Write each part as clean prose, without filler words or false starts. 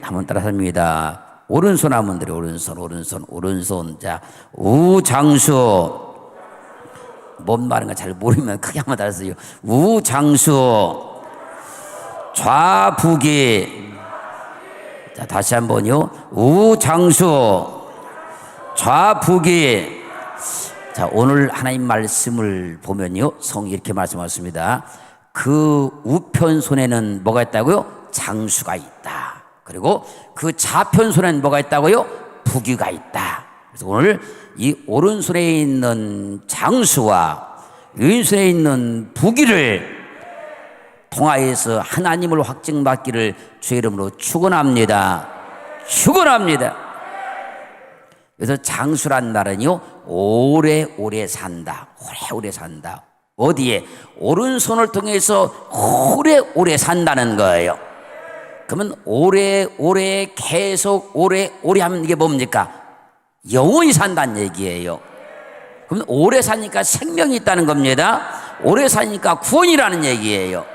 한번 따라합니다. 오른손 한번 들여. 오른손. 자, 우장수. 뭔 말인가 잘 모르면 크게 한번 따라서요. 우장수. 좌북이. 자, 다시 한번요. 우장수. 좌북이. 자, 오늘 하나님 말씀을 보면요, 성이 이렇게 말씀하셨습니다. 그 우편 손에는 뭐가 있다고요? 장수가 있다. 그리고 그 좌편 손에는 뭐가 있다고요? 부귀가 있다. 그래서 오늘 이 오른손에 있는 장수와 왼손에 있는 부귀를 통하여서 하나님을 확증받기를 주의 이름으로 축원합니다. 축원합니다. 그래서 장수란 말은요, 오래오래 산다. 오래오래 산다. 어디에? 오른손을 통해서 오래오래 산다는 거예요. 그러면 오래오래 계속 오래오래 하면 이게 뭡니까? 영원히 산다는 얘기예요. 그러면 오래 사니까 생명이 있다는 겁니다. 오래 사니까 구원이라는 얘기예요.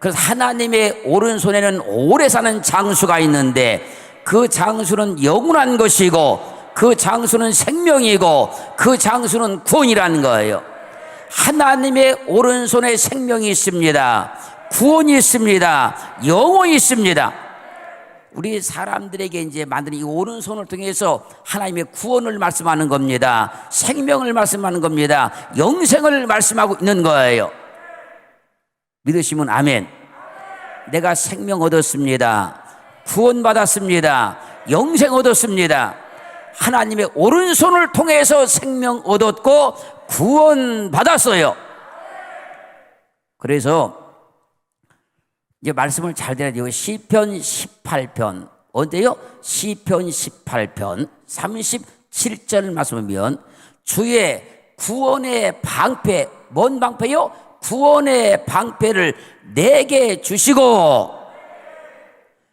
그래서 하나님의 오른손에는 오래 사는 장수가 있는데 그 장수는 영원한 것이고 그 장수는 생명이고 그 장수는 구원이라는 거예요. 하나님의 오른손에 생명이 있습니다. 구원이 있습니다. 영혼이 있습니다. 우리 사람들에게 이제 만든 이 오른손을 통해서 하나님의 구원을 말씀하는 겁니다. 생명을 말씀하는 겁니다. 영생을 말씀하고 있는 거예요. 믿으시면 아멘. 내가 생명 얻었습니다. 구원 받았습니다. 영생 얻었습니다. 하나님의 오른손을 통해서 생명 얻었고 구원 받았어요. 그래서 이제 말씀을 잘 들어야 돼요. 시편 18편 어때요? 시편 18편 37절 말씀하면 주의 구원의 방패, 뭔 방패요? 구원의 방패를 내게 주시고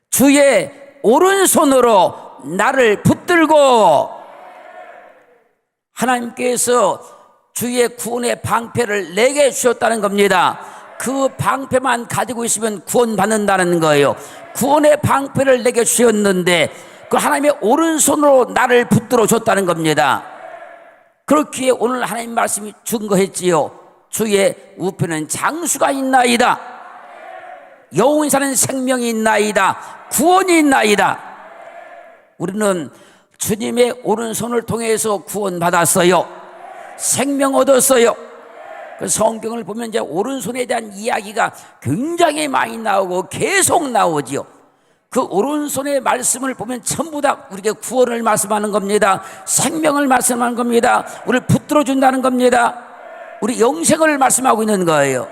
주의 오른손으로 나를 붙들고. 하나님께서 주의 구원의 방패를 내게 주셨다는 겁니다. 그 방패만 가지고 있으면 구원받는다는 거예요. 구원의 방패를 내게 주셨는데 그 하나님의 오른손으로 나를 붙들어 줬다는 겁니다. 그렇기에 오늘 하나님 말씀이 증거했지요. 주의 우편은 장수가 있나이다. 영원히 사는 생명이 있나이다. 구원이 있나이다. 우리는 주님의 오른손을 통해서 구원받았어요. 생명 얻었어요. 그 성경을 보면 이제 오른손에 대한 이야기가 굉장히 많이 나오고 계속 나오지요. 그 오른손의 말씀을 보면 전부 다 우리에게 구원을 말씀하는 겁니다. 생명을 말씀하는 겁니다. 우리를 붙들어 준다는 겁니다. 우리 영생을 말씀하고 있는 거예요.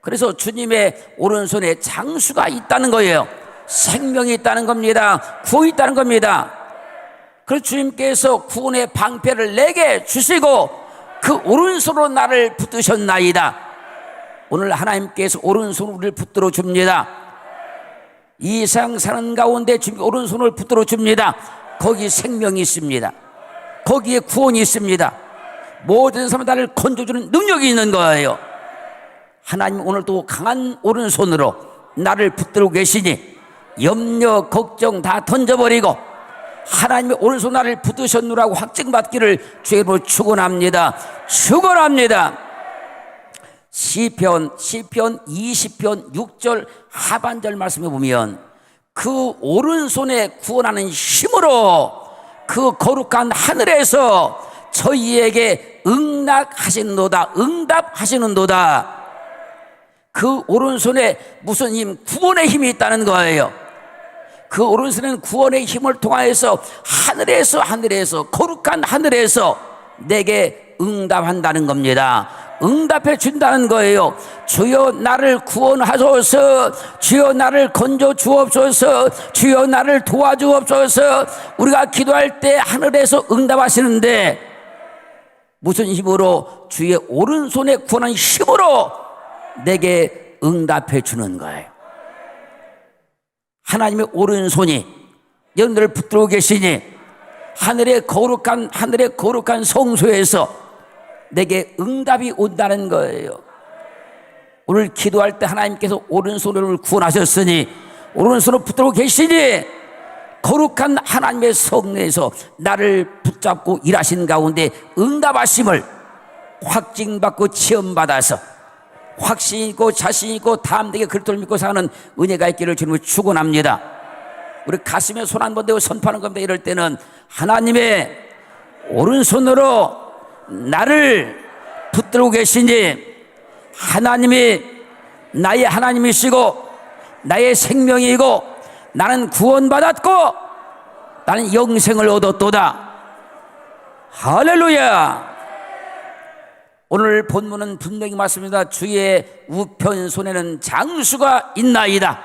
그래서 주님의 오른손에 장수가 있다는 거예요. 생명이 있다는 겁니다. 구원이 있다는 겁니다. 그래서 주님께서 구원의 방패를 내게 주시고 그 오른손으로 나를 붙드셨나이다. 오늘 하나님께서 오른손으로 우리를 붙들어 줍니다. 이 세상 사는 가운데 주님 오른손을 붙들어 줍니다. 거기 생명이 있습니다. 거기에 구원이 있습니다. 모든 사람 나를 건져주는 능력이 있는 거예요. 하나님 오늘도 강한 오른손으로 나를 붙들고 계시니 염려 걱정 다 던져버리고 하나님의 오른손 나를 붙드셨노라고 확증받기를 주의 이름으로 축원합니다. 축원합니다. 시편 20편 6절 하반절 말씀에 보면 그 오른손에 구원하는 힘으로 그 거룩한 하늘에서 저희에게 응답하시는도다. 그 오른손에 무슨 힘? 구원의 힘이 있다는 거예요. 그 오른손에는 구원의 힘을 통하여서 하늘에서 거룩한 하늘에서 내게 응답한다는 겁니다. 응답해 준다는 거예요. 주여 나를 구원하소서. 주여 나를 건져 주옵소서. 주여 나를 도와주옵소서. 우리가 기도할 때 하늘에서 응답하시는데 무슨 힘으로? 주의 오른손에 구원한 힘으로 내게 응답해 주는 거예요. 하나님의 오른손이 여러분들을 붙들고 계시니 하늘의 거룩한 성소에서 내게 응답이 온다는 거예요. 오늘 기도할 때 하나님께서 오른손으로 구원하셨으니 오른손으로 붙들고 계시니 거룩한 하나님의 성내에서 나를 붙잡고 일하신 가운데 응답하심을 확증받고 체험받아서 확신 있고 자신 있고 담대하게 그리스도를 믿고 사는 은혜가 있기를 주님을 축원합니다. 우리 가슴에 손 한 번 대고 선포하는 겁니다. 이럴 때는 하나님의 오른손으로 나를 붙들고 계시니 하나님이 나의 하나님이시고 나의 생명이고 나는 구원받았고 나는 영생을 얻었도다. 할렐루야. 오늘 본문은 분명히 말씀입니다. 주의 우편손에는 장수가 있나이다.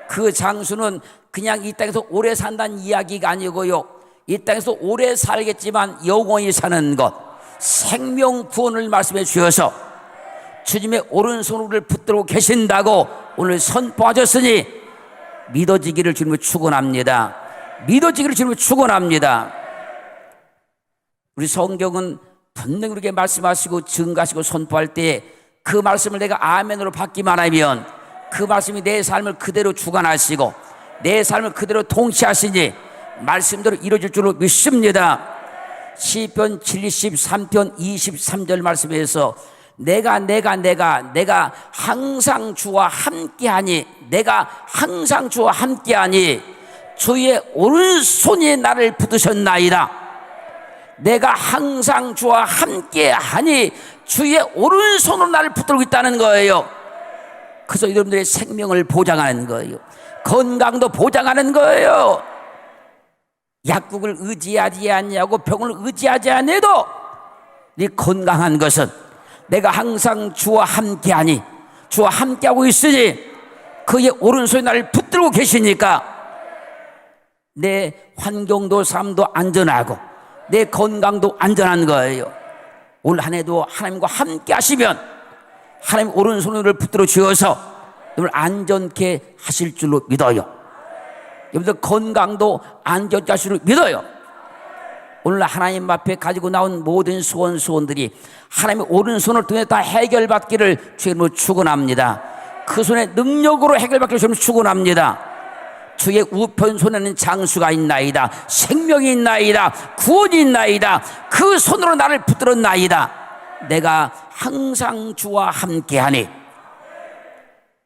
그 장수는 그냥 이 땅에서 오래 산다는 이야기가 아니고요, 이 땅에서 오래 살겠지만 영원히 사는 것, 생명 구원을 말씀해 주셔서 주님의 오른손을 붙들고 계신다고 오늘 선포하셨으니 믿어지기를 주님을 축원합니다. 믿어지기를 주님을 축원합니다. 우리 성경은 분명히 그렇게 말씀하시고 증가하시고 선포할 때 그 말씀을 내가 아멘으로 받기만 하면 그 말씀이 내 삶을 그대로 주관하시고 내 삶을 그대로 통치하시니 말씀대로 이루어질 줄로 믿습니다. 시편 73편 23절 말씀에서 내가 항상 주와 함께하니, 내가 항상 주와 함께하니 주의 오른손이 나를 붙드셨나이다. 내가 항상 주와 함께하니 주의 오른손으로 나를 붙들고 있다는 거예요. 그래서 여러분들의 생명을 보장하는 거예요. 건강도 보장하는 거예요. 약국을 의지하지 않냐고 병을 의지하지 않아도 네 건강한 것은 내가 항상 주와 함께하니, 주와 함께하고 있으니 그의 오른손에 나를 붙들고 계시니까 내 환경도 삶도 안전하고 내 건강도 안전한 거예요. 올 한 해도 하나님과 함께 하시면 하나님 오른손을 붙들어 주어서 여러분을 안전케 하실 줄로 믿어요. 여러분들 건강도 안전케 하실 줄로 믿어요. 오늘 하나님 앞에 가지고 나온 모든 소원들이 하나님의 오른손을 통해 다 해결받기를 주님으로 축원합니다. 그 손의 능력으로 해결받기를 주님으로 축원합니다. 주의 우편손에는 장수가 있나이다. 생명이 있나이다. 구원이 있나이다. 그 손으로 나를 붙들었나이다. 내가 항상 주와 함께하니,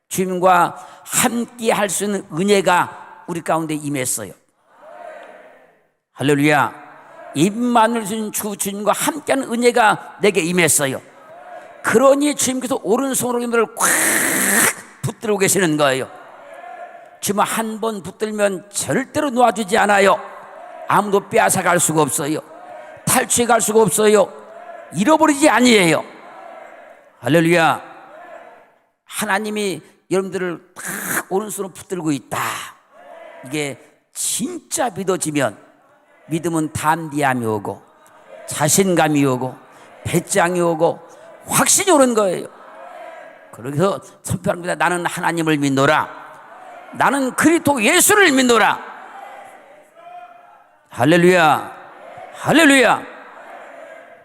주님과 함께 할 수 있는 은혜가 우리 가운데 임했어요. 할렐루야. 임마누엘 주님과 함께하는 은혜가 내게 임했어요. 그러니 주님께서 오른손으로 너를 꽉 붙들고 계시는 거예요. 주님 한 번 붙들면 절대로 놓아주지 않아요. 아무도 빼앗아갈 수가 없어요. 탈취해갈 수가 없어요. 잃어버리지 아니에요. 할렐루야. 하나님이 여러분들을 딱 오른손으로 붙들고 있다. 이게 진짜 믿어지면 믿음은 담대함이 오고 자신감이 오고 배짱이 오고 확신이 오는 거예요. 그래서 선포합니다. 나는 하나님을 믿노라. 나는 그리스도 예수를 믿노라. 할렐루야. 할렐루야.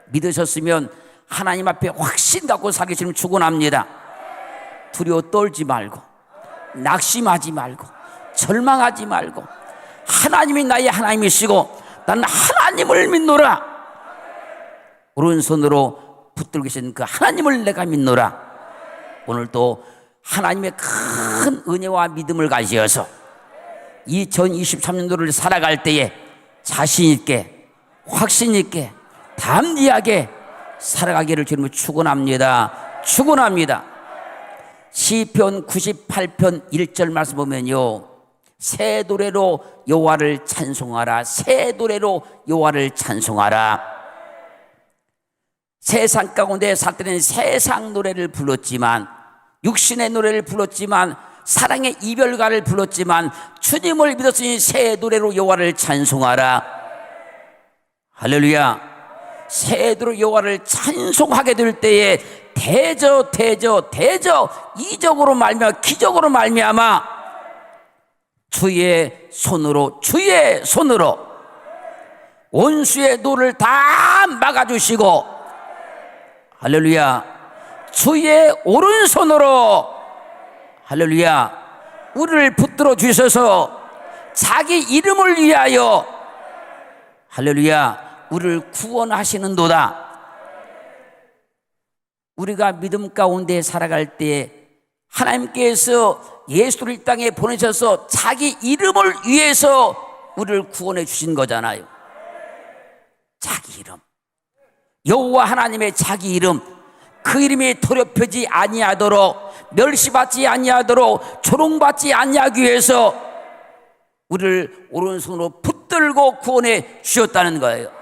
믿으셨으면 하나님 앞에 확신 갖고 살기 주님 축원합니다. 두려워 떨지 말고 낙심하지 말고 절망하지 말고 하나님이 나의 하나님이시고 나는 하나님을 믿노라. 오른손으로 붙들고 계신 그 하나님을 내가 믿노라. 오늘도 하나님의 큰 은혜와 믿음을 가지어서 2023년도를 살아갈 때에 자신 있게 확신 있게 담대하게 살아가기를 주님을 축원합니다. 축원합니다. 시편 98편 1절 말씀 보면요, 새 노래로 여호와를 찬송하라. 새 노래로 여호와를 찬송하라. 세상 가운데 살 때는 세상 노래를 불렀지만, 육신의 노래를 불렀지만, 사랑의 이별가를 불렀지만 주님을 믿었으니 새 노래로 여호와를 찬송하라. 할렐루야. 새 노래로 여호와를 찬송하게 될 때에 대저 이적으로 말미암아 기적으로 말미암아 주의 손으로 원수의 노를 다 막아주시고, 할렐루야, 주의 오른손으로, 할렐루야, 우리를 붙들어 주셔서 자기 이름을 위하여 할렐루야 우리를 구원하시는도다. 우리가 믿음 가운데 살아갈 때 하나님께서 예수를 이 땅에 보내셔서 자기 이름을 위해서 우리를 구원해 주신 거잖아요. 자기 이름, 여호와 하나님의 자기 이름, 그 이름이 더럽혀지지 아니하도록, 멸시받지 아니하도록, 조롱받지 아니하기 위해서 우리를 오른손으로 붙들고 구원해 주셨다는 거예요.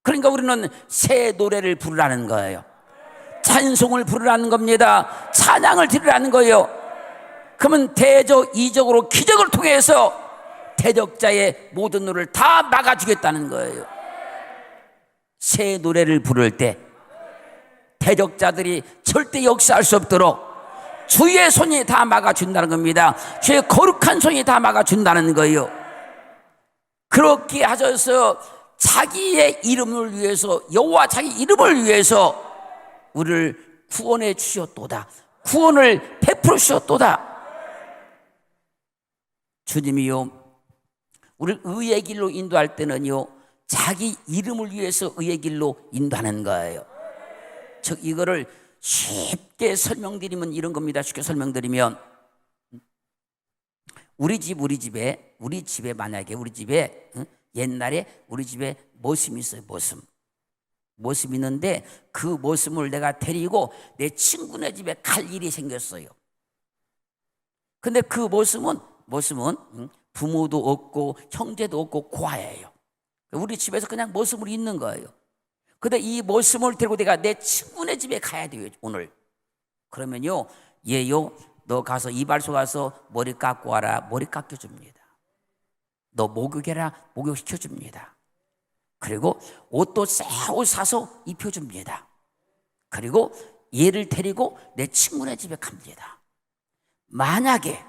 그러니까 우리는 새 노래를 부르라는 거예요. 찬송을 부르라는 겁니다. 찬양을 드리라는 거예요. 그러면 대적, 이적으로 기적을 통해서 대적자의 모든 노를 다 막아주겠다는 거예요. 새 노래를 부를 때 대적자들이 절대 역사할 수 없도록 주의 손이 다 막아준다는 겁니다. 주의 거룩한 손이 다 막아준다는 거예요. 그렇게 하셔서 자기의 이름을 위해서, 여호와 자기 이름을 위해서 우리를 구원해 주셨도다. 구원을 베풀어 주셨도다. 주님이요, 우리를 의의 길로 인도할 때는요, 자기 이름을 위해서 의의 길로 인도하는 거예요. 즉 이거를 쉽게 설명드리면 이런 겁니다. 쉽게 설명드리면 우리 집에 만약에 우리 집에 옛날에 우리 집에 머슴이 있어요. 머슴 있는데 그 머슴을 내가 데리고 내 친구네 집에 갈 일이 생겼어요. 근데 그 머슴은 부모도 없고 형제도 없고 고아예요. 우리 집에서 그냥 머슴으로 있는 거예요. 근데 이 머슴을 데리고 내가 내 친구네 집에 가야 돼요, 오늘. 그러면요, 얘요, 너 가서 이발소 가서 머리 깎고 와라. 머리 깎여줍니다. 너 목욕해라. 목욕시켜줍니다. 그리고 옷도 새 옷 사서 입혀줍니다. 그리고 얘를 데리고 내 친구네 집에 갑니다. 만약에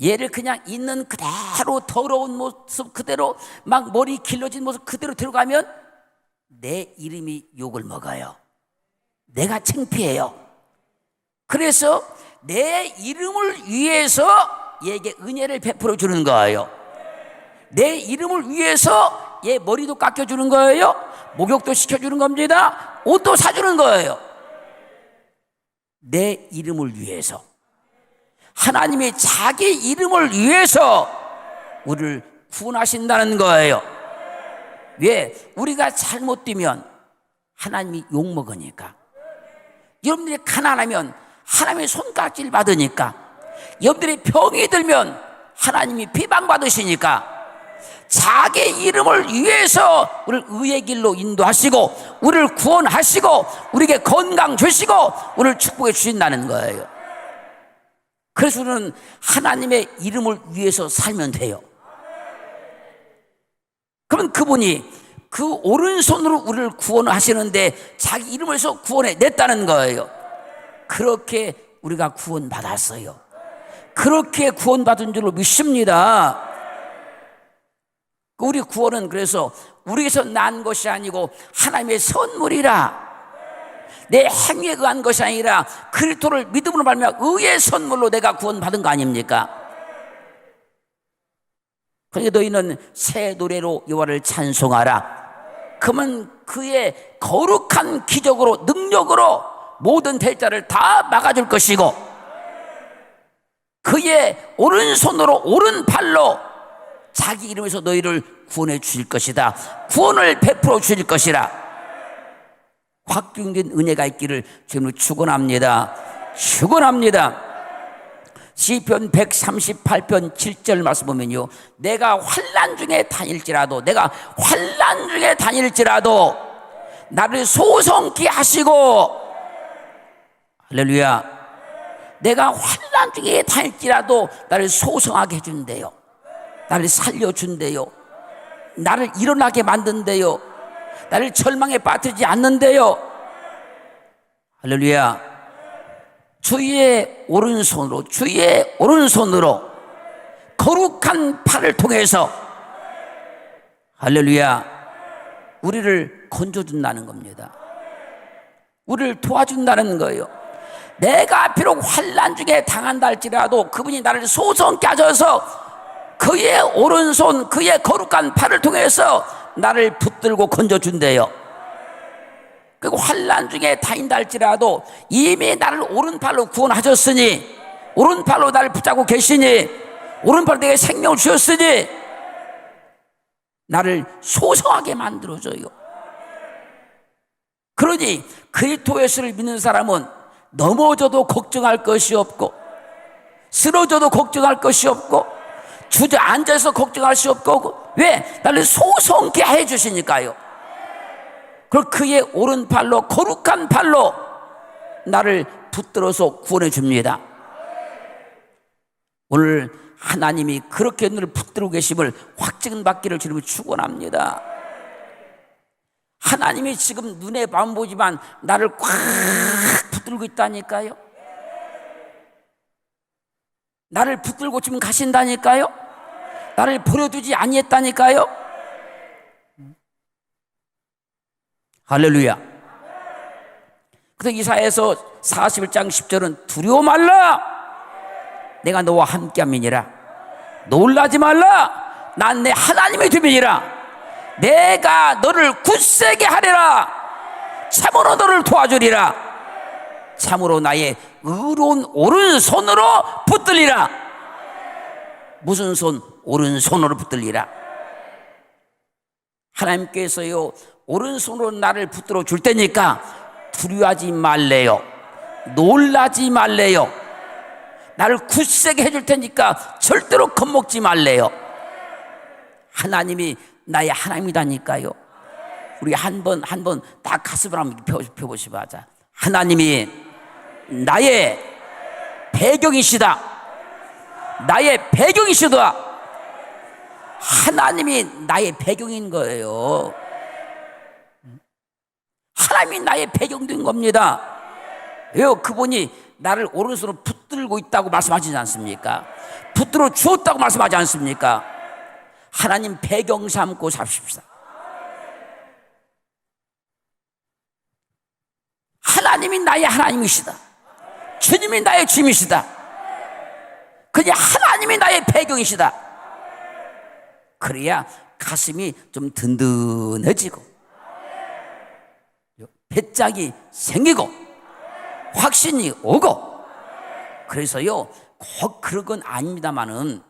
얘를 그냥 있는 그대로 더러운 모습 그대로 막 머리 길러진 모습 그대로 들어가면 내 이름이 욕을 먹어요. 내가 창피해요. 그래서 내 이름을 위해서 얘에게 은혜를 베풀어 주는 거예요. 내 이름을 위해서 얘 머리도 깎여주는 거예요. 목욕도 시켜주는 겁니다. 옷도 사주는 거예요. 내 이름을 위해서, 하나님이 자기 이름을 위해서 우리를 구원하신다는 거예요. 왜? 우리가 잘못 뛰면 하나님이 욕먹으니까, 여러분들이 가난하면 하나님의 손가락질 받으니까, 여러분들이 병이 들면 하나님이 비방받으시니까, 자기 이름을 위해서 우리를 의의 길로 인도하시고 우리를 구원하시고 우리에게 건강 주시고 우리를 축복해 주신다는 거예요. 그래서 우리는 하나님의 이름을 위해서 살면 돼요. 그러면 그분이 그 오른손으로 우리를 구원하시는데 자기 이름을 해서 구원해 냈다는 거예요. 그렇게 우리가 구원받았어요. 그렇게 구원받은 줄로 믿습니다. 우리 구원은 그래서 우리에게서 난 것이 아니고 하나님의 선물이라, 내 행위에 의한 것이 아니라 그리스도를 믿음으로 말미암아 의의 선물로 내가 구원받은 거 아닙니까? 그러니까 너희는 새 노래로 여호와를 찬송하라. 그러면 그의 거룩한 기적으로, 능력으로 모든 대자를 다 막아줄 것이고, 그의 오른손으로 오른팔로 자기 이름에서 너희를 구원해 주실 것이다. 구원을 베풀어 주실 것이라. 확증된 은혜가 있기를 주님으로 축원합니다. 축원합니다. 시편 138편 7절 말씀 보면요, 내가 환난 중에 다닐지라도 나를 소성케 하시고, 할렐루야, 내가 환난 중에 다닐지라도 나를 소성하게 해준대요. 나를 살려준대요. 나를 일어나게 만든대요. 나를 절망에 빠뜨리지 않는데요. 할렐루야. 주의 오른손으로 거룩한 팔을 통해서, 할렐루야, 우리를 건져준다는 겁니다. 우리를 도와준다는 거예요. 내가 비록 환난 중에 당한다 할지라도 그분이 나를 소성케 하셔서 그의 오른손, 그의 거룩한 팔을 통해서 나를 붙들고 건져준대요. 그리고 환난 중에 다닌다 할지라도 이미 나를 오른팔로 구원하셨으니, 오른팔로 나를 붙잡고 계시니, 오른팔로 내게 생명을 주셨으니 나를 소성하게 만들어줘요. 그러니 그리스도 예수를 믿는 사람은 넘어져도 걱정할 것이 없고, 쓰러져도 걱정할 것이 없고, 주저앉아서 걱정할 수 없고, 왜? 나를 소성케 해주시니까요. 그리고 그의 오른팔로, 거룩한 팔로 나를 붙들어서 구원해 줍니다. 오늘 하나님이 그렇게 너를 붙들고 계심을 확증받기를 주님을 축원합니다. 하나님이 지금 눈에 안 보지만 나를 꽉 붙들고 있다니까요. 나를 붙들고 지금 가신다니까요. 나를 버려두지 아니했다니까요. 할렐루야. 그래서 이사야서 41장 10절은 두려워 말라, 내가 너와 함께함이니라. 놀라지 말라, 난 내 하나님의 됨이니라. 내가 너를 굳세게 하리라. 참으로 너를 도와주리라. 참으로 나의 의로운 오른손으로 붙들리라. 무슨 손? 오른손으로 붙들리라. 하나님께서요, 오른손으로 나를 붙들어 줄 테니까 두려워하지 말래요. 놀라지 말래요. 나를 굳세게 해줄 테니까 절대로 겁먹지 말래요. 하나님이 나의 하나님이다니까요. 우리 한 번 딱 가슴을 한번 펴보시고 하자. 하나님이 나의 배경이시다. 나의 배경이시다. 하나님이 나의 배경인 거예요. 하나님이 나의 배경된 겁니다. 왜요? 그분이 나를 오른손으로 붙들고 있다고 말씀하시지 않습니까? 붙들어 주었다고 말씀하지 않습니까? 하나님 배경 삼고 삽시다. 하나님이 나의 하나님이시다. 주님이 나의 주님이시다. 그냥 하나님이 나의 배경이시다. 그래야 가슴이 좀 든든해지고 배짱이 생기고 확신이 오고. 그래서요, 꼭 그런 건 아닙니다만은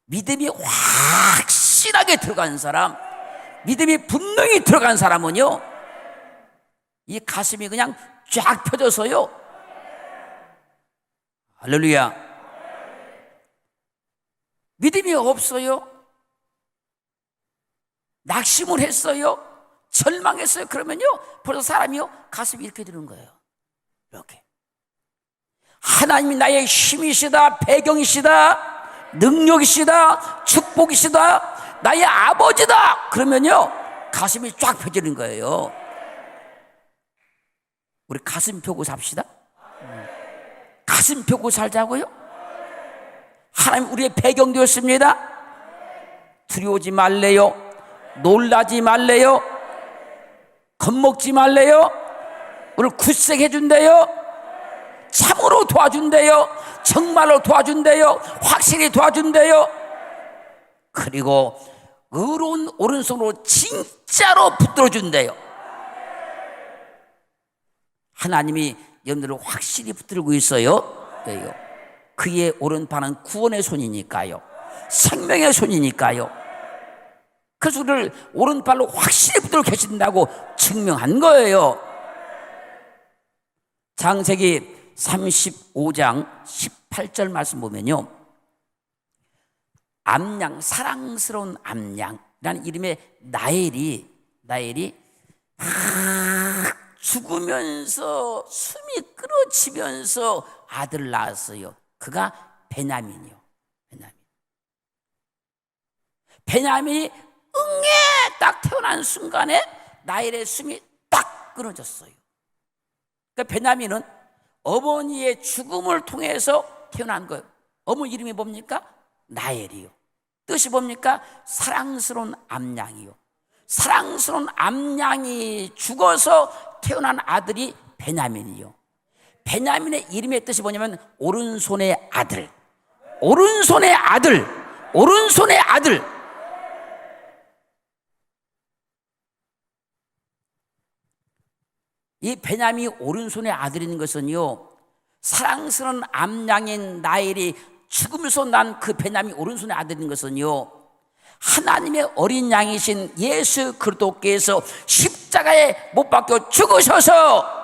믿음이 확실하게 들어간 사람, 믿음이 분명히 들어간 사람은요, 이 가슴이 그냥 쫙 펴져서요. 할렐루야. 믿음이 없어요. 낙심을 했어요. 절망했어요. 그러면요, 벌써 사람이요, 가슴이 이렇게 되는 거예요. 이렇게. 하나님이 나의 힘이시다, 배경이시다, 능력이시다, 축복이시다, 나의 아버지다. 그러면요, 가슴이 쫙 펴지는 거예요. 우리 가슴 펴고 삽시다. 가슴 펴고 살자고요. 하나님 우리의 배경 되었습니다. 두려워하지 말래요. 놀라지 말래요. 겁먹지 말래요. 우리를 굳세게 해준대요. 참으로 도와준대요. 정말로 도와준대요. 확실히 도와준대요. 그리고 의로운 오른손으로 진짜로 붙들어준대요. 하나님이 여러분들을 확실히 붙들고 있어요. 그의 오른팔은 구원의 손이니까요. 생명의 손이니까요. 그래서 우리를 오른팔로 확실히 붙들고 계신다고 증명한 거예요. 창세기 35장 18절 말씀 보면요, 암양, 사랑스러운 암양이라는 이름의 나엘이 죽으면서 숨이 끊어지면서 아들을 낳았어요. 그가 베냐민이요. 베냐민이 응애 딱 태어난 순간에 나엘의 숨이 딱 끊어졌어요. 그러니까 베냐민은 어머니의 죽음을 통해서 태어난 거예요. 어머니 이름이 뭡니까? 나엘이요. 뜻이 뭡니까? 사랑스러운 암양이요. 사랑스러운 암양이 죽어서 태어난 아들이 베냐민이요. 베냐민의 이름의 뜻이 뭐냐면 오른손의 아들, 오른손의 아들, 오른손의 아들. 이 베냐민이 오른손의 아들인 것은요, 사랑스러운 암양인 라헬이 죽으면서 난 그 베냐민이 오른손의 아들인 것은요, 하나님의 어린 양이신 예수 그리스도께서 십자가에 못 박혀 죽으셔서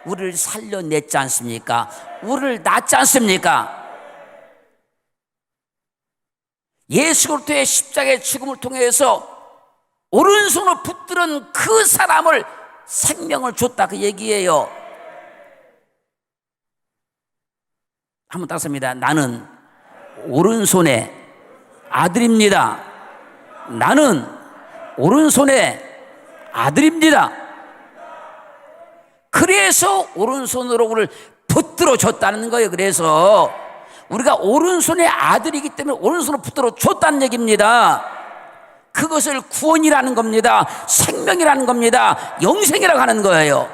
우리를 살려냈지 않습니까? 우리를 낳지 않습니까? 예수 그리스도의 십자가의 죽음을 통해서 오른손을 붙들은 그 사람을 생명을 줬다, 그 얘기예요. 한번 따라합니다. 나는 오른손의 아들입니다. 나는 오른손의 아들입니다. 그래서 오른손으로 우리를 붙들어 줬다는 거예요. 그래서 우리가 오른손의 아들이기 때문에 오른손으로 붙들어 줬다는 얘기입니다. 그것을 구원이라는 겁니다. 생명이라는 겁니다. 영생이라고 하는 거예요.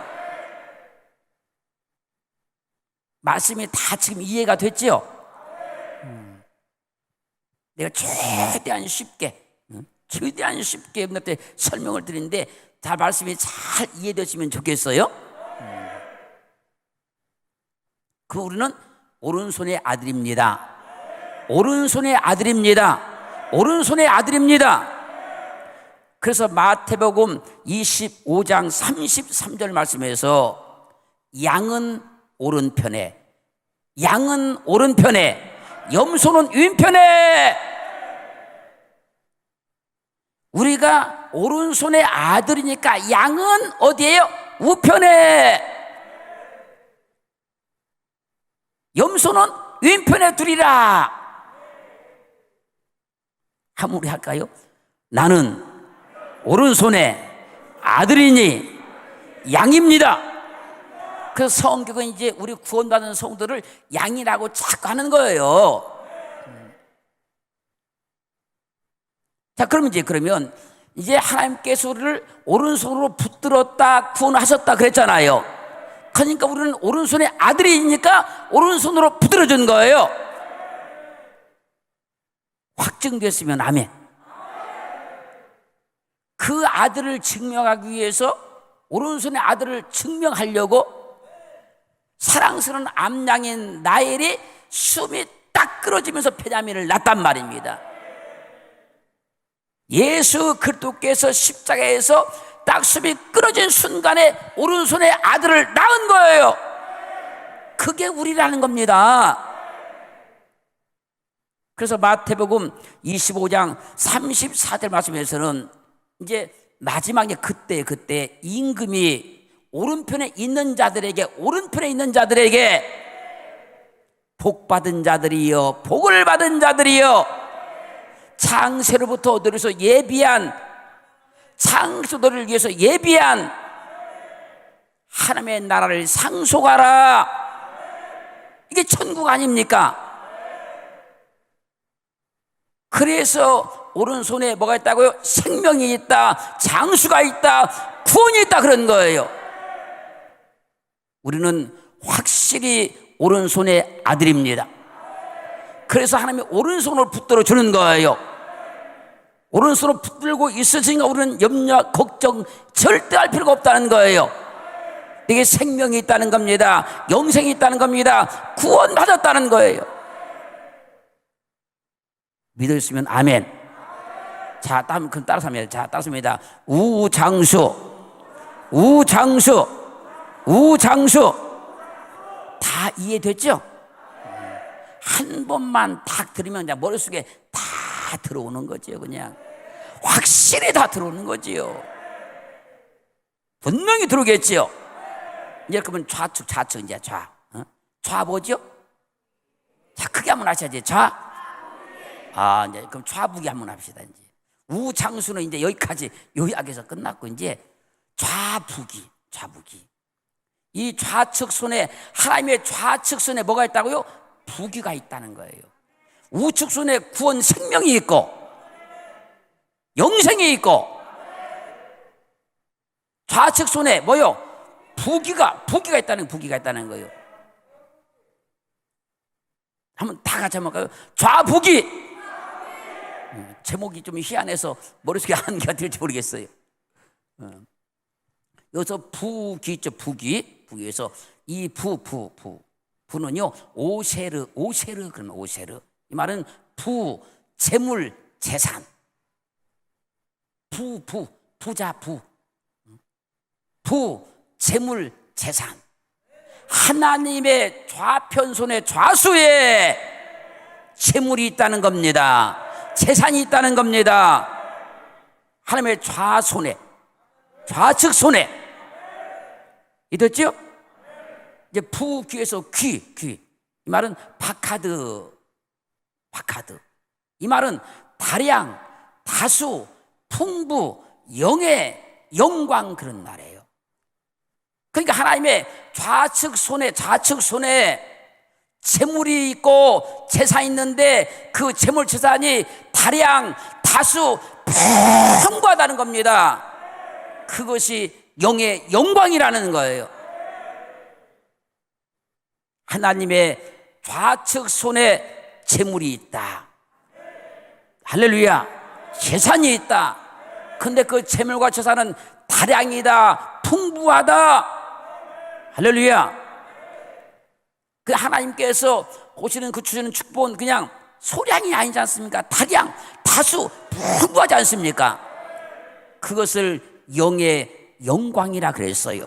말씀이 다 지금 이해가 됐죠? 내가 최대한 쉽게 여러분한테 설명을 드리는데 다 말씀이 잘 이해되시면 좋겠어요. 그 우리는 오른손의 아들입니다. 오른손의 아들입니다. 오른손의 아들입니다. 그래서 마태복음 25장 33절 말씀에서 양은 오른편에, 양은 오른편에, 염소는 왼편에. 우리가 오른손의 아들이니까 양은 어디예요? 우편에. 염소는 왼편에 두리라. 한번 우리 할까요? 나는 오른손의 아들이니 양입니다. 그 성경은 이제 우리 구원받은 성도를 양이라고 자꾸 하는 거예요. 자, 그러면 이제 하나님께서 우리를 오른손으로 붙들었다, 구원하셨다 그랬잖아요. 그러니까 우리는 오른손의 아들이니까 오른손으로 붙들어준 거예요. 확증됐으면 아멘. 그 아들을 증명하기 위해서, 오른손의 아들을 증명하려고 사랑스러운 암양인 라헬이 숨이 딱 끊어지면서 베냐민을 낳았단 말입니다. 예수 그리스도께서 십자가에서 딱 숨이 끊어진 순간에 오른손의 아들을 낳은 거예요. 그게 우리라는 겁니다. 그래서 마태복음 25장 34절 말씀에서는 이제 마지막에 그때 임금이 오른편에 있는 자들에게, 오른편에 있는 자들에게 복받은 자들이여, 복을 받은 자들이여, 창세로부터 너희를 예비한, 창세로 너희를 위해서 예비한 하나님의 나라를 상속하라. 이게 천국 아닙니까? 그래서 오른손에 뭐가 있다고요? 생명이 있다, 장수가 있다, 구원이 있다, 그런 거예요. 우리는 확실히 오른손의 아들입니다. 그래서 하나님이 오른손으로 붙들어 주는 거예요. 오른손으로 붙들고 있으니까 우리는 염려, 걱정 절대 할 필요가 없다는 거예요. 이게 생명이 있다는 겁니다. 영생이 있다는 겁니다. 구원받았다는 거예요. 믿으시면 아멘. 자, 그럼 따라서 합니다. 자, 따라서 합니다. 우장수, 우장수, 우장수. 다 이해됐죠? 한 번만 딱 들으면 그냥 머릿속에 다 들어오는 거지요. 그냥 확실히 다 들어오는 거지요. 분명히 들어오겠지요. 이제 그러면 좌측, 이제 좌 뭐죠? 자, 크게 한번 하셔야지. 좌. 이제 그럼 좌북이 한번 합시다. 이제 우장수는 이제 여기까지 요약해서 끝났고, 이제 좌북이. 이 좌측 손에, 하나님의 좌측 손에 뭐가 있다고요? 부귀가 있다는 거예요. 우측 손에 구원, 생명이 있고 영생이 있고, 좌측 손에 뭐요? 부귀가 있다는 거예요. 한번 다 같이 한번 가요. 좌부귀. 제목이 좀 희한해서 머릿속에 한개가 들지 모르겠어요. 여기서 부귀 있죠. 부귀에서 이 부는요 오세르 그러면 오세르. 이 말은 재물, 재산. 부자, 재물, 재산. 하나님의 좌편손에 좌수에 재물이 있다는 겁니다. 재산이 있다는 겁니다. 하나님의 좌손에, 좌측 손에. 이랬죠? 이제 부귀에서 귀. 이 말은 바카드. 이 말은 다량, 다수, 풍부, 영광 그런 말이에요. 그러니까 하나님의 좌측 손에 재물이 있고 재산이 있는데 그 재물 재산이 다량, 다수, 풍부하다는 겁니다. 그것이 영의 영광이라는 거예요. 하나님의 좌측 손에 재물이 있다. 할렐루야. 재산이 있다. 근데 그 재물과 재산은 다량이다, 풍부하다. 할렐루야. 그 하나님께서 오시는 그 주시는 축복은 그냥 소량이 아니지 않습니까? 다량, 다수, 풍부하지 않습니까? 그것을 영의 영광이라 그랬어요.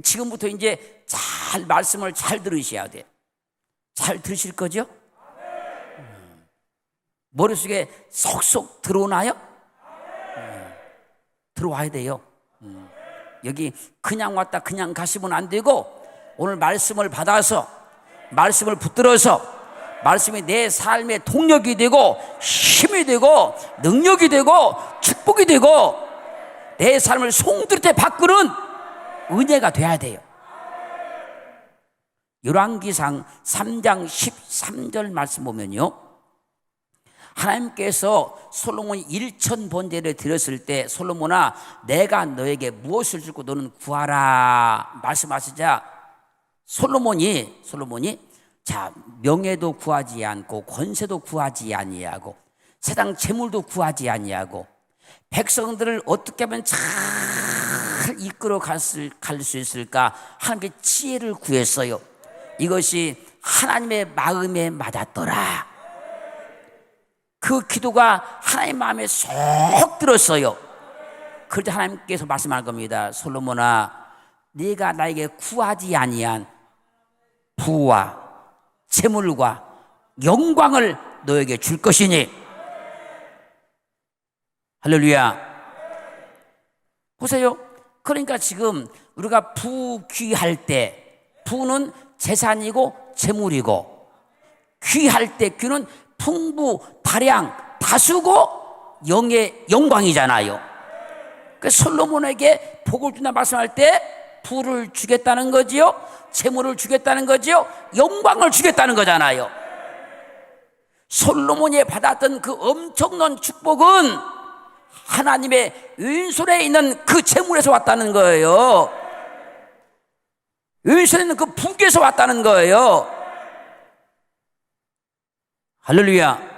지금부터 이제 잘 말씀을 잘 들으셔야 돼. 잘 들으실 거죠? 머릿속에 속속 들어오나요? 들어와야 돼요. 여기 그냥 왔다 그냥 가시면 안 되고 오늘 말씀을 받아서 말씀을 붙들어서 말씀이 내 삶의 동력이 되고 힘이 되고 능력이 되고 축복이 되고 내 삶을 송두리째 바꾸는 은혜가 돼야 돼요. 열왕기상 3장 13절 말씀 보면요, 하나님께서 솔로몬이 1000번제를 드렸을 때 솔로몬아 내가 너에게 무엇을 주고 너는 구하라 말씀하시자 솔로몬이 자 명예도 구하지 않고 권세도 구하지 아니하고 세상 재물도 구하지 아니하고 백성들을 어떻게 하면 잘 이끌어 갈 수 있을까 하나님께 지혜를 구했어요. 이것이 하나님의 마음에 맞았더라. 그 기도가 하나님 마음에 쏙 들었어요. 그럴 때 하나님께서 말씀할 겁니다. 솔로몬아 네가 나에게 구하지 아니한 부와 재물과 영광을 너에게 줄 것이니. 할렐루야. 보세요. 그러니까 지금 우리가 부귀할 때 부는 재산이고 재물이고 귀할 때 귀는 풍부, 다량, 다수고 영의 영광이잖아요. 그 솔로몬에게 복을 준다 말씀할 때 부를 주겠다는 거지요, 재물을 주겠다는 거지요, 영광을 주겠다는 거잖아요. 솔로몬이 받았던 그 엄청난 축복은 하나님의 왼손에 있는 그 재물에서 왔다는 거예요. 왼손에 있는 그 부귀에서 왔다는 거예요. 할렐루야.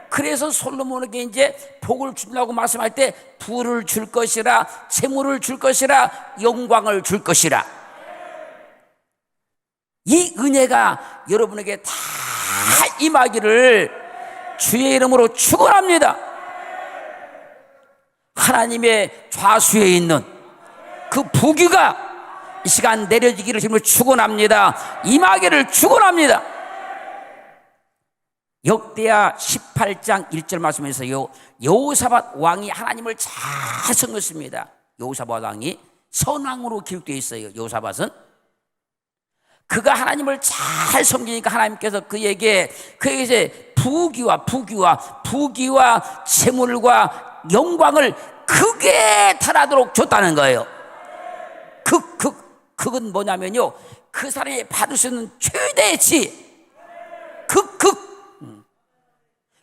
그래서 솔로몬에게 이제 복을 준다고 말씀할 때 부를 줄 것이라, 재물을 줄 것이라, 영광을 줄 것이라. 이 은혜가 여러분에게 다 임하기를 주의 이름으로 축원합니다. 하나님의 좌수에 있는 그 부귀가 이 시간 내려지기를 주님을 축원합니다. 임하기를 축원합니다. 역대하 18장 1절 말씀에서요, 여호사밧 왕이 하나님을 잘 섬겼습니다. 여호사밧 왕이 선왕으로 기록되어 있어요. 여호사밧은 그가 하나님을 잘 섬기니까 하나님께서 그에게 이제 부귀와 재물과 영광을 극에 달하도록 줬다는 거예요. 극은 뭐냐면요, 그 사람이 받을 수 있는 최대의 지.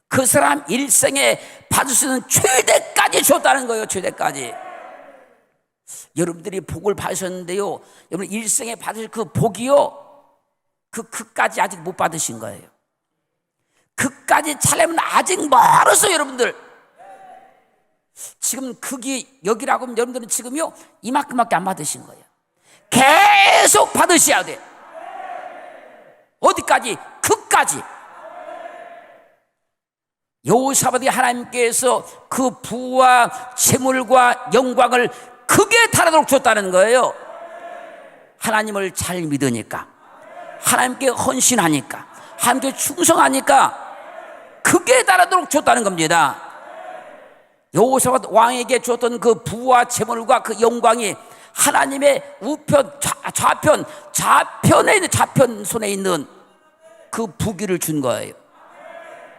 그 사람 일생에 받을 수 있는 최대까지 줬다는 거예요. 최대까지. 여러분들이 복을 받으셨는데요, 여러분 일생에 받으실 그 복이요, 그까지 아직 못 받으신 거예요. 그까지 차려면 아직 멀었어요, 여러분들. 지금 극이 여기라고 하면 여러분들은 지금요 이만큼밖에 안 받으신 거예요. 계속 받으셔야 돼요. 어디까지? 그까지. 여호사밧이 하나님께서 그 부와 재물과 영광을 극에 달하도록 줬다는 거예요. 하나님을 잘 믿으니까, 하나님께 헌신하니까, 하나님께 충성하니까 극에 달하도록 줬다는 겁니다. 여호사밧 왕에게 줬던 그 부와 재물과 그 영광이 하나님의 우편, 좌편에 있는, 좌편 손에 있는 그 부귀를 준 거예요.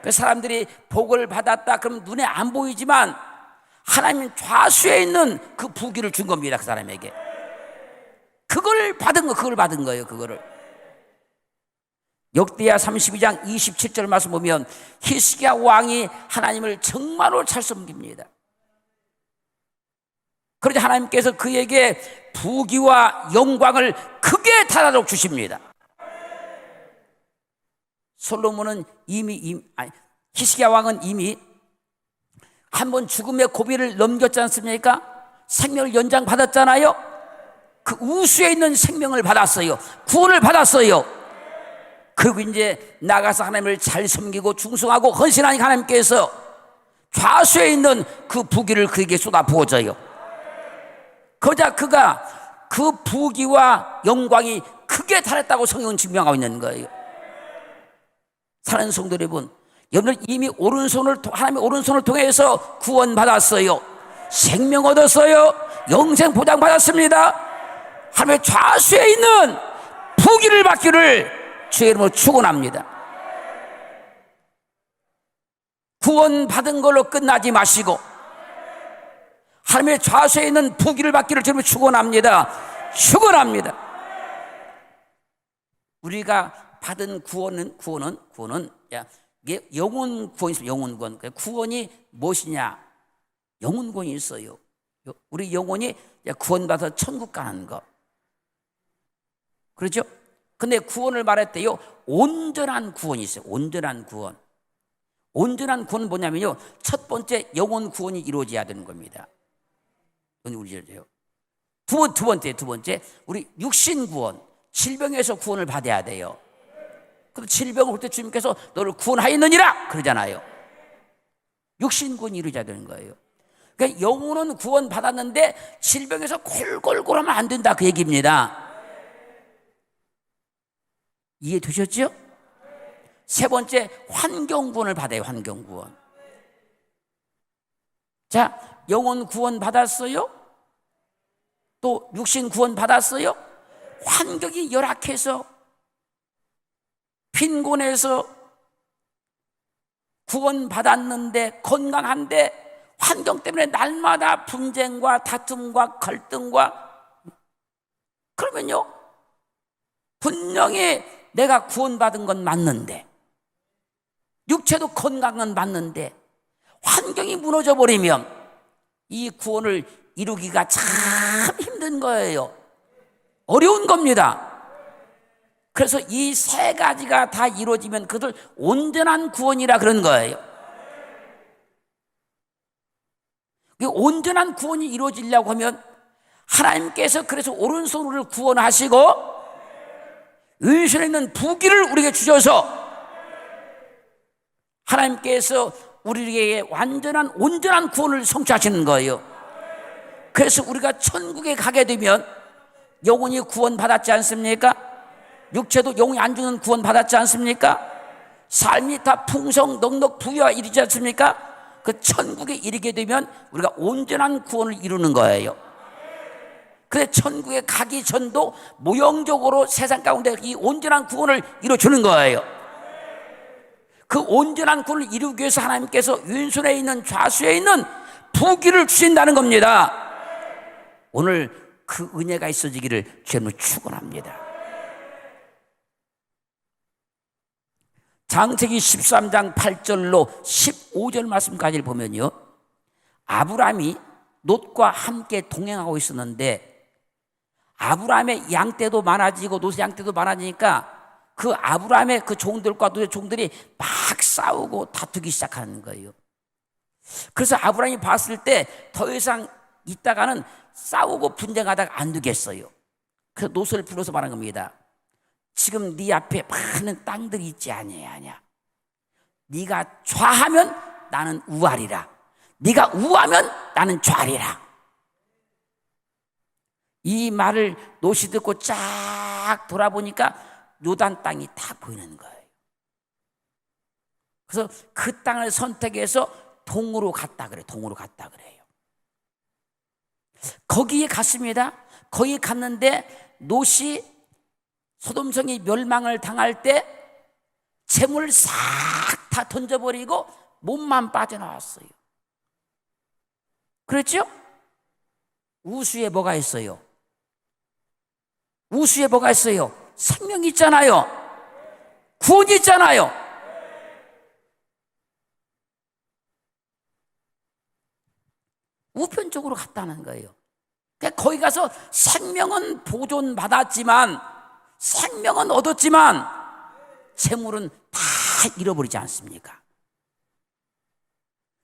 그 사람들이 복을 받았다 그러면 눈에 안 보이지만 하나님 좌수에 있는 그 부귀를 준 겁니다. 그 사람에게 그걸 받은 거예요. 그거를 역대하 32장 27절 말씀 보면 히스기야 왕이 하나님을 정말로 잘 섬깁니다. 그러자 하나님께서 그에게 부귀와 영광을 크게 달아도록 주십니다. 솔로몬은 히스기야 왕은 이미 한 번 죽음의 고비를 넘겼지 않습니까? 생명을 연장받았잖아요. 그 우수에 있는 생명을 받았어요. 구원을 받았어요. 그리고 이제 나가서 하나님을 잘 섬기고 충성하고 헌신하니까 하나님께서 좌수에 있는 그 부귀를 그에게 쏟아 부어줘요. 그러자 그가 그 부귀와 영광이 크게 달했다고 성경은 증명하고 있는 거예요. 사랑하는 성도 여러분, 여러분 이미 하나님의 오른손을 통해서 구원받았어요. 생명 얻었어요. 영생 보장받았습니다. 하나님의 좌수에 있는 부귀를 받기를 주의 이름으로 축원합니다. 구원받은 걸로 끝나지 마시고 하나님의 좌수에 있는 부귀를 받기를 주의 이름으로 축원합니다. 축원합니다. 우리가 받은 구원은 이게 영혼 구원이 있어요. 영혼 구원. 구원이 무엇이냐? 영혼 구원이 있어요. 우리 영혼이 구원받아서 천국 가는 거. 그렇죠? 근데 구원을 말할 때요, 온전한 구원이 있어요. 온전한 구원. 온전한 구원은 뭐냐면요, 첫 번째 영혼 구원이 이루어져야 되는 겁니다. 두 번째, 우리 육신 구원, 질병에서 구원을 받아야 돼요. 그럼 질병을 볼 때 주님께서 너를 구원하였느니라 그러잖아요. 육신 구원이 이루어져야 되는 거예요. 그러니까 영혼은 구원 받았는데 질병에서 골골골하면 안 된다 그 얘기입니다. 이해되셨죠? 세 번째, 환경 구원을 받아요. 환경 구원. 자, 영혼 구원 받았어요? 또 육신 구원 받았어요? 환경이 열악해서 빈곤해서 구원 받았는데 건강한데 환경 때문에 날마다 분쟁과 다툼과 갈등과, 그러면요 분명히 내가 구원받은 건 맞는데 육체도 건강은 맞는데 환경이 무너져 버리면 이 구원을 이루기가 참 힘든 거예요. 어려운 겁니다. 그래서 이 세 가지가 다 이루어지면 그것을 온전한 구원이라 그런 거예요. 온전한 구원이 이루어지려고 하면 하나님께서 그래서 오른손으로 구원하시고 왼손에 있는 부귀를 우리에게 주셔서 하나님께서 우리에게 온전한 구원을 성취하시는 거예요. 그래서 우리가 천국에 가게 되면 영혼이 구원받았지 않습니까? 육체도 영혼이 안 주는 구원 받았지 않습니까? 삶이 다 풍성 넉넉 부유와 이르지 않습니까? 그 천국에 이르게 되면 우리가 온전한 구원을 이루는 거예요. 그래서 천국에 가기 전도 모형적으로 세상 가운데 이 온전한 구원을 이루어주는 거예요. 그 온전한 구원을 이루기 위해서 하나님께서 왼손에 있는 좌수에 있는 부귀를 주신다는 겁니다. 오늘 그 은혜가 있어지기를 주님을 축원합니다. 창세기 13장 8절로 15절 말씀까지 보면요, 아브라함이 롯과 함께 동행하고 있었는데 아브라함의 양떼도 많아지고 롯의 양떼도 많아지니까 그 아브라함의 그 종들과 노예 종들이 막 싸우고 다투기 시작하는 거예요. 그래서 아브라함이 봤을 때 더 이상 있다가는 싸우고 분쟁하다가 안 되겠어요. 그래서 롯을 불러서 말한 겁니다. 지금 네 앞에 많은 땅들이 있지 아니냐. 네가 좌하면 나는 우하리라. 네가 우하면 나는 좌리라. 이 말을 롯이 듣고 쫙 돌아보니까 요단 땅이 다 보이는 거예요. 그래서 그 땅을 선택해서 동으로 갔다 그래요. 동으로 갔다 그래요. 거기에 갔습니다. 거기 갔는데 롯이 소돔성이 멸망을 당할 때 재물을 싹 다 던져버리고 몸만 빠져나왔어요. 그렇죠? 우수에 뭐가 있어요? 우수에 뭐가 있어요? 생명이 있잖아요. 구원이 있잖아요. 우편쪽으로 갔다는 거예요. 그러니까 거기 가서 생명은 보존받았지만, 생명은 얻었지만 재물은 다 잃어버리지 않습니까?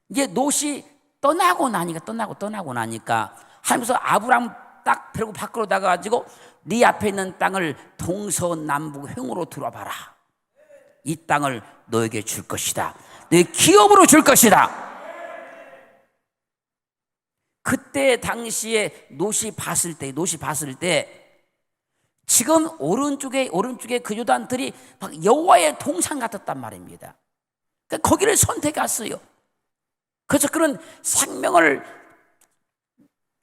이제 롯이 떠나고 나니까 하면서 아브라함 딱 데리고 밖으로 나가가지고 네 앞에 있는 땅을 동서남북 행으로 들어봐라. 이 땅을 너에게 줄 것이다. 네 기업으로 줄 것이다. 그때 당시에 롯이 봤을 때 지금 오른쪽에 그 요단들이 막 여호와의 동산 같았단 말입니다. 그러니까 거기를 선택했어요. 그래서 그런 생명을,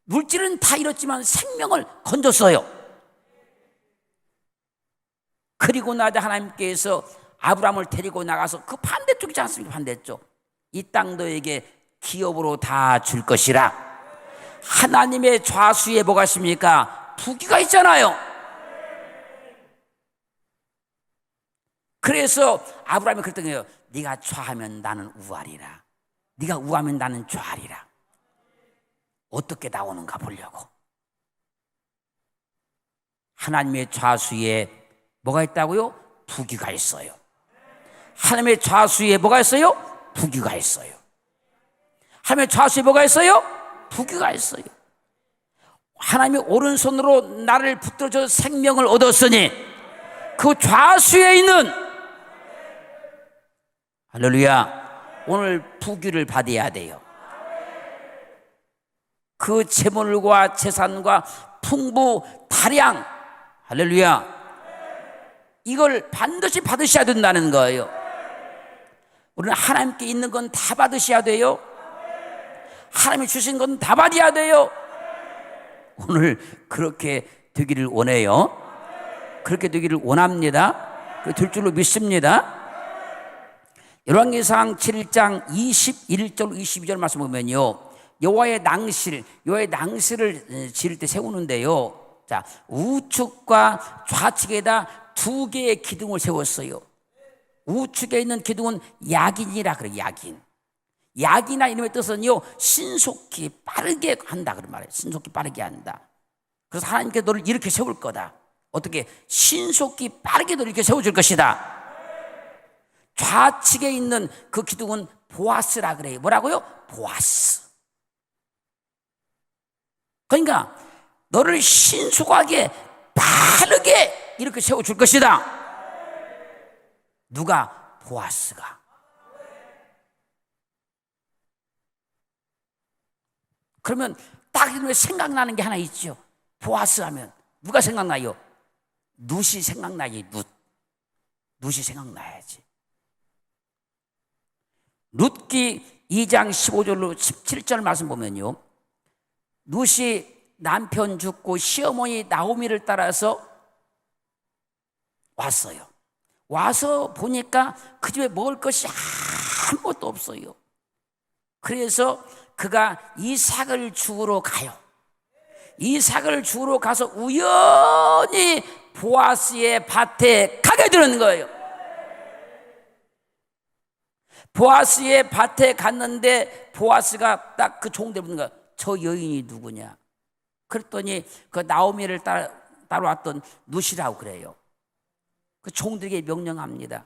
물질은 다 잃었지만 생명을 건졌어요. 그리고 나자 하나님께서 아브라함을 데리고 나가서 그 반대쪽이지 않습니까? 반대쪽. 이 땅 너에게 기업으로 다 줄 것이라. 하나님의 좌수에 뭐가 있습니까? 부귀가 있잖아요. 그래서 아브라함이 그랬던 거예요. 네가 좌하면 나는 우하리라. 네가 우하면 나는 좌하리라. 어떻게 나오는가 보려고. 하나님의 좌수에 뭐가 있다고요? 부귀가 있어요. 하나님의 좌수에 뭐가 있어요? 부귀가 있어요. 하나님의 좌수에 뭐가 있어요? 부귀가 있어요. 하나님이 오른손으로 나를 붙들어줘 생명을 얻었으니 그 좌수에 있는, 할렐루야, 오늘 부귀를 받아야 돼요. 그 재물과 재산과 풍부 다량, 할렐루야, 이걸 반드시 받으셔야 된다는 거예요. 우리는 하나님께 있는 건 다 받으셔야 돼요. 하나님이 주신 건 다 받아야 돼요. 오늘 그렇게 되기를 원해요. 그렇게 되기를 원합니다. 될 줄로 믿습니다. 열왕기상 7장 21절 22절 말씀 보면요, 여호와의 낭실을 지을 때 세우는데요, 자, 우측과 좌측에다 두 개의 기둥을 세웠어요. 우측에 있는 기둥은 야긴이라 그래요. 야긴이나 이름의 뜻은요, 신속히 빠르게 한다 그런 말이에요. 신속히 빠르게 한다. 그래서 하나님께 너를 이렇게 세울 거다. 어떻게? 신속히 빠르게 너를 이렇게 세워줄 것이다. 좌측에 있는 그 기둥은 보아스라 그래요. 뭐라고요? 보아스. 그러니까 너를 신속하게 빠르게 이렇게 세워줄 것이다. 누가? 보아스가. 그러면 딱 생각나는 게 하나 있죠. 보아스 하면 누가 생각나요? 룻이 생각나지. 룻이 생각나야지. 룻기 2장 15절로 17절 말씀 보면요, 룻이 남편 죽고 시어머니 나오미를 따라서 왔어요. 와서 보니까 그 집에 먹을 것이 아무것도 없어요. 그래서 그가 이삭을 주우러 가요. 이삭을 주우러 가서 우연히 보아스의 밭에 가게 되는 거예요. 보아스의 밭에 갔는데 보아스가 딱 그 종들 묻는 거야. 저 여인이 누구냐? 그랬더니 그 나오미를 따라왔던 룻이라고 그래요. 그 종들에게 명령합니다.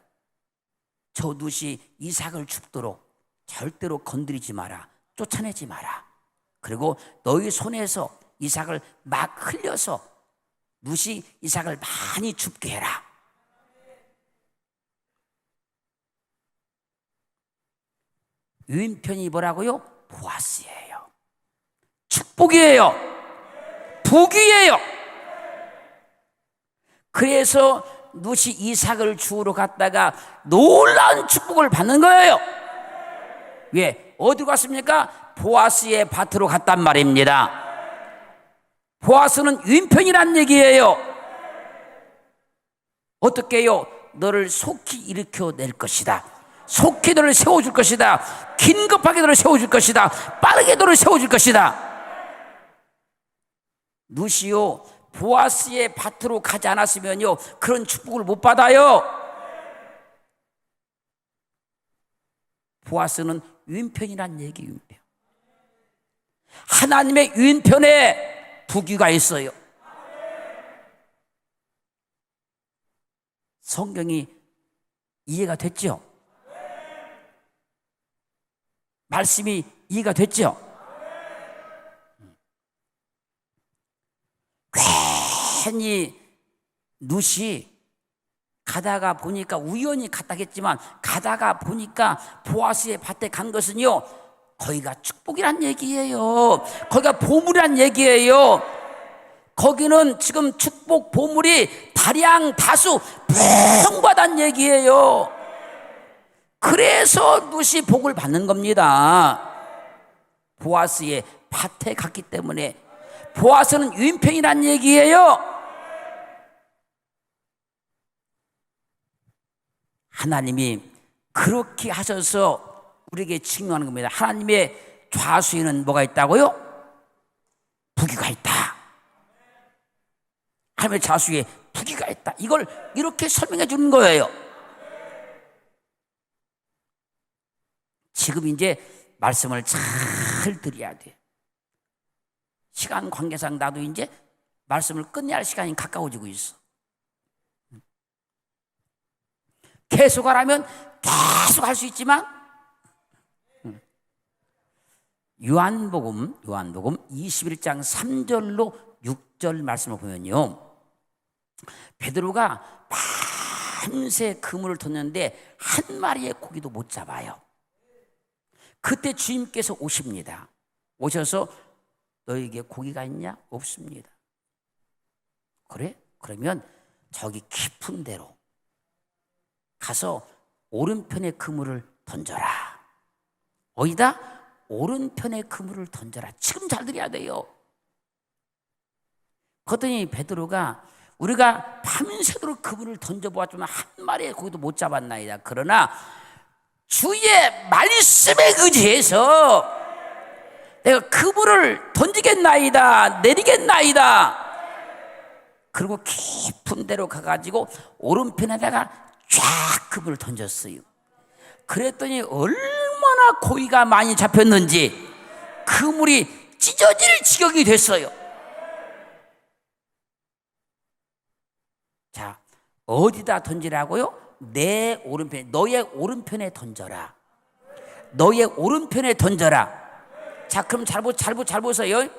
저 룻이 이삭을 죽도록 절대로 건드리지 마라, 쫓아내지 마라. 그리고 너희 손에서 이삭을 막 흘려서 룻이 이삭을 많이 죽게 해라. 유인편이 뭐라고요? 보아스예요. 축복이에요. 복이에요. 그래서 룻이 이삭을 주우러 갔다가 놀라운 축복을 받는 거예요. 왜? 어디로 갔습니까? 보아스의 밭으로 갔단 말입니다. 보아스는 유인편이란 얘기예요. 어떻게 해요? 너를 속히 일으켜낼 것이다. 속히 너를 세워줄 것이다. 긴급하게 너를 세워줄 것이다. 빠르게 너를 세워줄 것이다. 룻이요, 보아스의 밭으로 가지 않았으면요, 그런 축복을 못 받아요. 보아스는 유인편이란 얘기, 유인편. 하나님의 유인편에 부귀가 있어요. 성경이 이해가 됐죠? 말씀이 이해가 됐죠? 괜히 룻이 가다가 보니까, 우연히 갔다겠지만 가다가 보니까 보아스의 밭에 간 것은요, 거기가 축복이란 얘기예요. 거기가 보물이란 얘기예요. 거기는 지금 축복 보물이 다량 다수 풍부하다는 얘기예요. 그래서 룻이 복을 받는 겁니다. 보아스의 밭에 갔기 때문에. 보아스는 유인편이란 얘기예요. 하나님이 그렇게 하셔서 우리에게 증명하는 겁니다. 하나님의 좌수에는 뭐가 있다고요? 부귀가 있다. 하나님의 좌수에 부귀가 있다. 이걸 이렇게 설명해 주는 거예요. 지금 이제 말씀을 잘 드려야 돼. 시간 관계상 나도 이제 말씀을 끝내야 할 시간이 가까워지고 있어. 계속 하라면 계속 할 수 있지만, 요한복음 21장 3절로 6절 말씀을 보면요, 베드로가 밤새 그물을 뒀는데 한 마리의 고기도 못 잡아요. 그때 주님께서 오십니다. 오셔서 너에게 고기가 있냐? 없습니다. 그래? 그러면 저기 깊은 데로 가서 오른편의 그물을 던져라. 어디다? 오른편의 그물을 던져라. 지금 잘 들어야 돼요. 그랬더니 베드로가, 우리가 밤새도록 그물을 던져보았지만 한 마리의 고기도 못 잡았나이다. 그러나 주의 말씀에 의지해서 내가 그물을 던지겠나이다, 내리겠나이다. 그리고 깊은 데로 가가지고 오른편에다가 쫙 그물을 던졌어요. 그랬더니 얼마나 고기가 많이 잡혔는지 그물이 찢어질 지경이 됐어요. 자, 어디다 던지라고요? 내 오른편에, 너의 오른편에 던져라. 너의 오른편에 던져라. 자, 그럼 잘 보세요.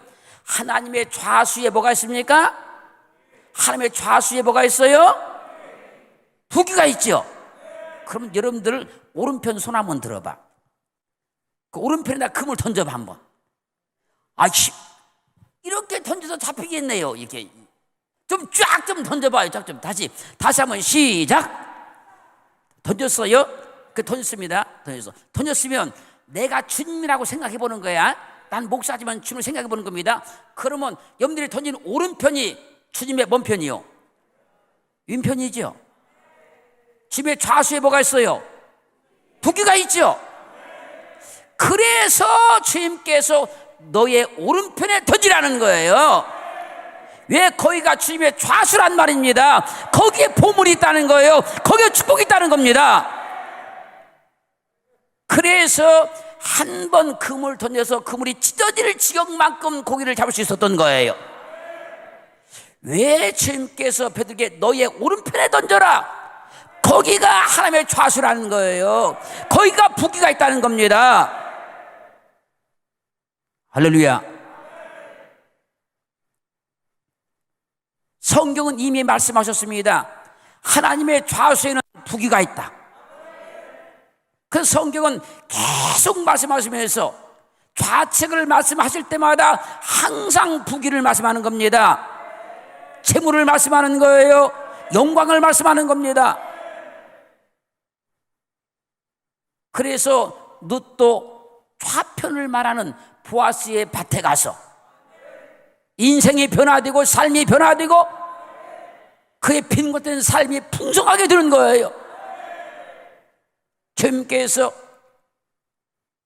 하나님의 좌수에 뭐가 있습니까? 하나님의 좌수에 뭐가 있어요? 부귀가 있죠. 그럼 여러분들 오른편 손 한번 들어봐. 그 오른편에다 그물 던져봐 한번. 이렇게 던져서 잡히겠네요. 이렇게 좀 쫙 좀 던져봐요. 쫙 좀 다시 한번 시작. 던졌어요? 던졌습니다. 던졌으면 내가 주님이라고 생각해 보는 거야. 난 목사지만 주님을 생각해 보는 겁니다. 그러면 여러분들이 던진 오른편이 주님의 뭔 편이요? 왼편이죠. 주님의 좌수에 뭐가 있어요? 부귀가 있죠. 그래서 주님께서 너의 오른편에 던지라는 거예요. 왜? 거기가 주님의 좌수란 말입니다. 거기에 보물이 있다는 거예요. 거기에 축복이 있다는 겁니다. 그래서 한 번 그물 던져서 그물이 찢어질 지경만큼 고기를 잡을 수 있었던 거예요. 왜 주님께서 베드로에게 너의 오른편에 던져라, 거기가 하나님의 좌수라는 거예요. 거기가 부귀가 있다는 겁니다. 할렐루야. 성경은 이미 말씀하셨습니다. 하나님의 좌수에는 부귀가 있다. 그 성경은 계속 말씀하시면서 좌측을 말씀하실 때마다 항상 부귀를 말씀하는 겁니다. 재물을 말씀하는 거예요. 영광을 말씀하는 겁니다. 그래서 룻도 좌편을 말하는 보아스의 밭에 가서 인생이 변화되고 삶이 변화되고 그의 빈곤된 삶이 풍성하게 되는 거예요. 주님께서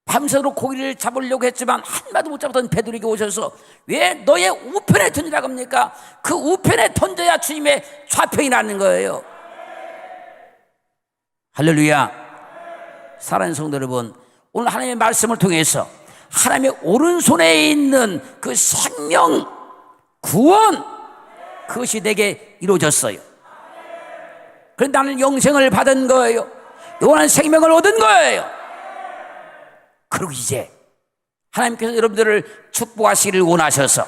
밤새도록 고기를 잡으려고 했지만 한 마도 못 잡았던 베드로에게 오셔서 왜 너의 우편에 던지라고 합니까? 그 우편에 던져야 주님의 좌편이라는 거예요. 할렐루야. 사랑하는 성도 여러분, 오늘 하나님의 말씀을 통해서 하나님의 오른손에 있는 그 생명, 구원, 그것이 내게 이루어졌어요. 그런데 나는 영생을 받은 거예요. 영원한 생명을 얻은 거예요. 그리고 이제 하나님께서 여러분들을 축복하시기를 원하셔서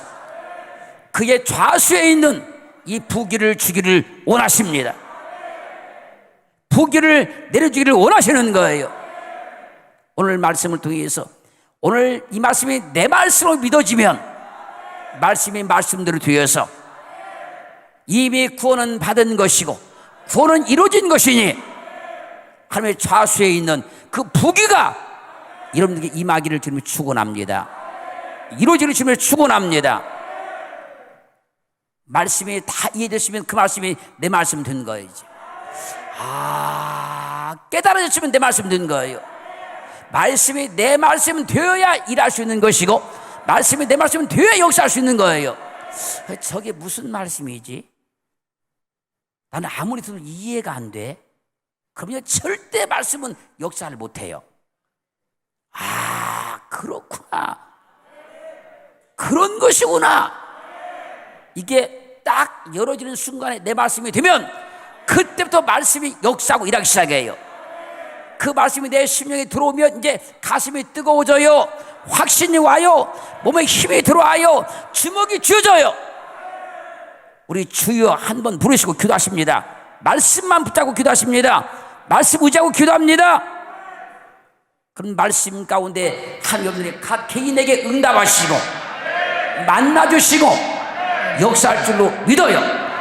그의 좌수에 있는 이 부귀를 주기를 원하십니다. 부귀를 내려주기를 원하시는 거예요. 오늘 말씀을 통해서 오늘 이 말씀이 내 말씀으로 믿어지면 말씀이 말씀대로 되어서 이미 구원은 받은 것이고 구원은 이루어진 것이니 하나님의 좌수에 있는 그 부귀가 여러분들에게 임하기를 주님을 축원합니다. 이루어지기를 주님을 축원합니다. 말씀이 다 이해되시면 그 말씀이 내 말씀 된 거예요. 이제. 깨달아졌으면 내 말씀 된 거예요. 말씀이 내 말씀 되어야 일할 수 있는 것이고 말씀이 내 말씀 되어야 역사할 수 있는 거예요. 저게 무슨 말씀이지? 나는 아무리 들어도 이해가 안 돼. 그러면 절대 말씀은 역사를 못해요. 그렇구나. 그런 것이구나. 이게 딱 열어지는 순간에 내 말씀이 되면 그때부터 말씀이 역사하고 일하기 시작해요. 그 말씀이 내 심령에 들어오면 이제 가슴이 뜨거워져요. 확신이 와요. 몸에 힘이 들어와요. 주먹이 쥐어져요. 우리 주여 한번 부르시고 기도하십니다. 말씀만 붙잡고 기도하십니다. 말씀 의지하고 기도합니다. 그런 말씀 가운데 하나님 각 개인에게 응답하시고 만나주시고 역사할 줄로 믿어요.